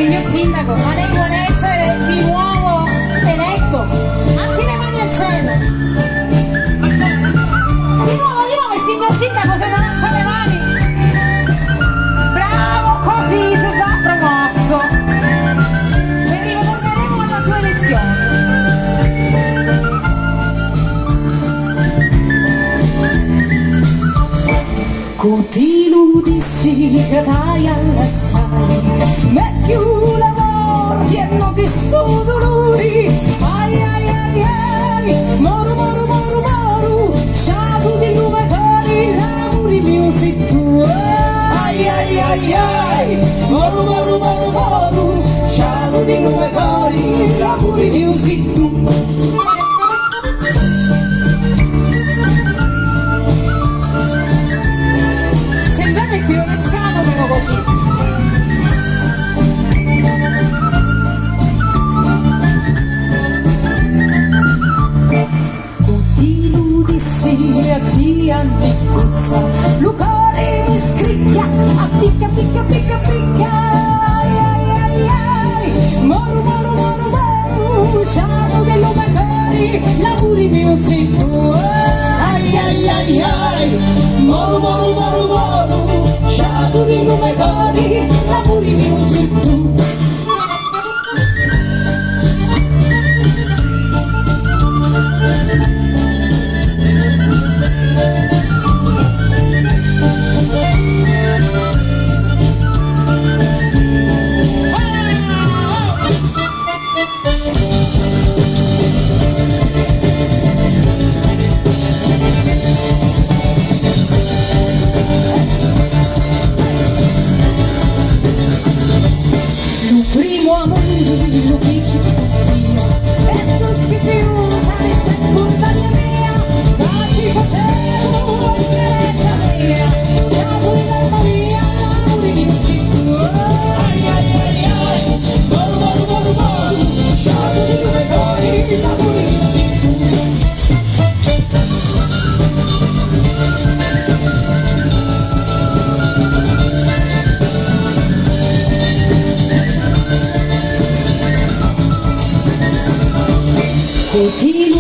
signor sindaco, ma lei vuole essere di nuovo eletto? Alzi le mani al cielo! Di nuovo, il signor sindaco se non alza le mani! Bravo, così si va promosso! E ritorneremo alla sua elezione! Coti ludissi che dai all'assai, me più lavori e non ti sto dolori, ai ai ai ai, moru moru moru moru, sciato di lume cari, l'amore mio sei tu, ai ai ai ai, moru moru moru moru, sciato di lume cari, l'amore mio sei tu. Di anni puzza, Lucori mi scricchia, a picca picca picca picca, ai ai ai ai, moru moru moru moru, sciamo dello magari, lavori mio sei tu, ai ai ai ai, moru moru moru moru, sciamo dello magari, lavori mio sei tu. Lo feci io e tu schifiosa resta spontanea mia, ma ci facevo in fretta mia, ciao in alma mia, l'amore mio sei tu, ai ai ai ai, moru moru moru moru, ciao di due cori, l'amore mio sei tu. Coti